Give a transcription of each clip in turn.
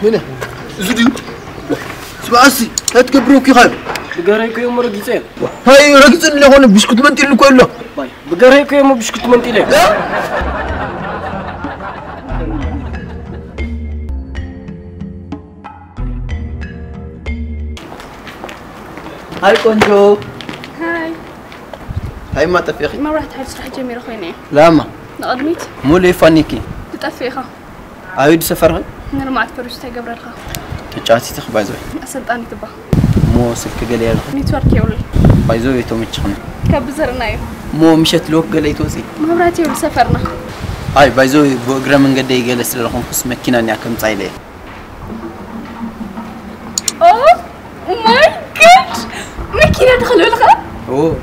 هنا زدي سبعسي هتكبروك يا خالد بقريك يوم رقيتين هاي رقيتين اللي هون بسكوت منتي اللي كله طيب بقريك يوم بسكوت منتي ليه هاي كونجو هاي ما تفيخي ما رحت حد صراحة جميل أخويني لا ما نقدميت مو لي فانيكي بتفيخة عايد سفرها أنا ما أعرف فرشتها قبل الخا تجاتي تخبى زوي أصدقني تبا مو سلك قليل نيتورك يقول بايزوي تومي تشخن كبزرنا يو مو مشت لوك قلي توزي ما براتي ولا سفرنا هاي بايزوي بقرا من قد يجلس لهم قسم مكينة نياكم صايلة أوه ماي جاد مكينة دخلوا لها أوه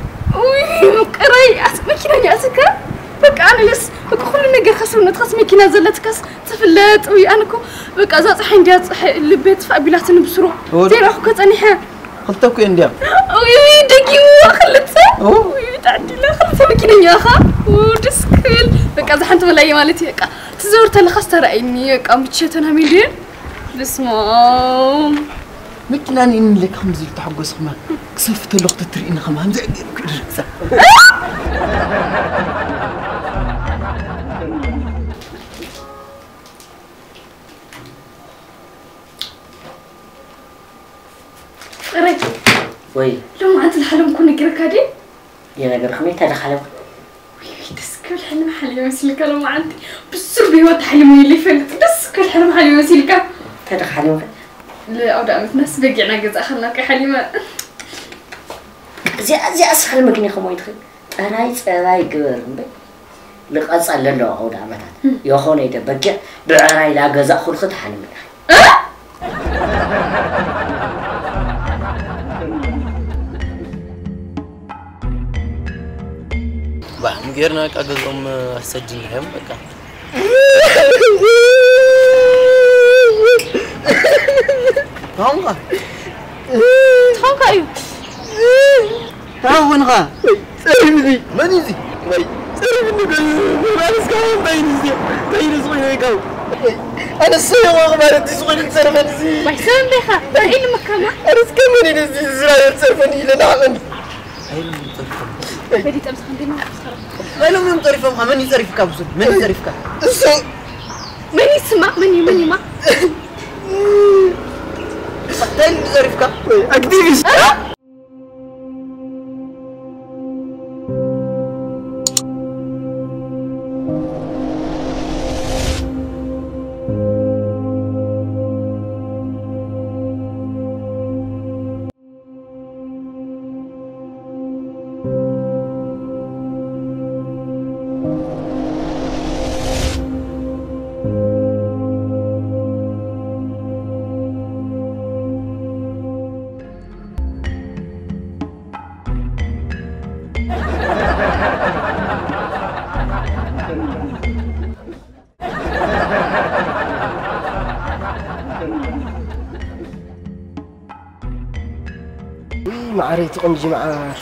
مكري مكينة أسكا بك أنا لس بك كل نجار خسرنا تخس مكينة زلت كاس تفلت وي أنا كو بك أزاز حين جات اللي بيت فقبلات نبصرو زين أخو كتاني حا خلتك وين ديا وي دقيقة خلتها وي تعدي لا خلتها مكينة يا أخا ودسكل بك أزاز حنت ولا يمالتي بك تزورت اللي خست رأيني بك أم بتشتنا ميلين بسمع مكينة إن لك خمسة تحقق خما كسفت اللقطة ترينا خما همزة كرسة رأي وي لو ما أنت الحلم كوني كركادي يا نجار خميت هذا حلو بس كل حلم حلم مسلكة لو ما عندي بس بيوت حلمي اللي فلت بس كل حلم حلم مسلكة هذا حلو لا أودا متناس بقينا جزء أخذنا كحليمة زي أسهل مكني خمو يدخل أراي قبر لك أسأل لله أودا مثلا يخون يده بقى بعراي لا جزء خلصت حلم بقى مغيرنا كأجزم سجل هم بقى تونغا أيوه تونغا سيرمني منيزي سيرمني بس كمان بين صغير يقو أنا السيارة ما ردي صغير سيرمني ما يسمى بيخا إيه المكانة أنا سكمني نزي زراير سيرمني لنعمل بدي تمسح عندنا لا لو من طريفة مني طريف كابسول مني طريف كاب مني اسمع مني ما تاني طريف كاب أكتيفيست معريت قم جماعات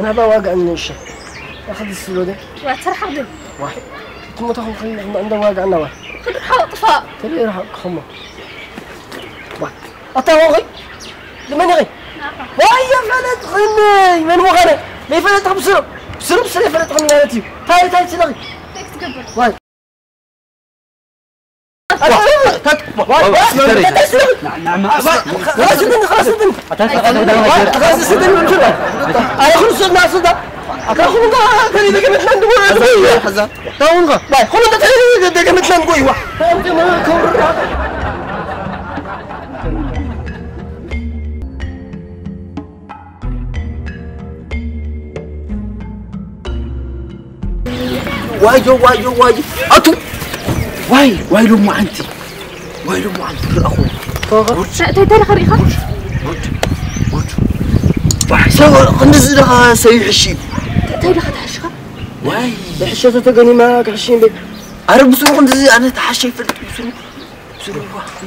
أنا بواقع النوشة أخذ السلو ده واتسرح عبدين واحد ثم تاخذ خلي عنده واقع النوا خذ حاط طفاء تبي راح خمه واحد أطاوغي لمن يغي ويا فلت غني من مغني ليه فلت بسرب فلت غني يا تيو تاي تلغي تكبر واحد واجو أتو واي لو ما أنتي واي لو ما أنتي الأخو تاي خريخة واحد سوى قنز لها سيح الشيء تاي لخد حشخة واي الحشة تقني معك حشين بك أنا بسرو قنز أنا تحشي فرد بسرو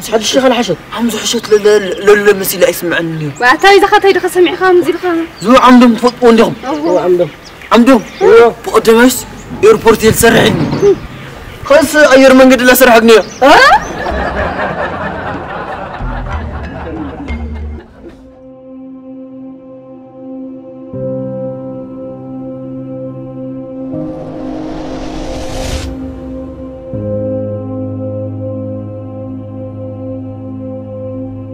هذا الشيخ الحشد حمزة حشت للمسي لا يسمعني وتاي دخل سمع خام زي الخام زو عندهم فوتون لهم هو عندهم بقدمش ايربورت يلسرعني خلص اير منقد لا سرحقني እ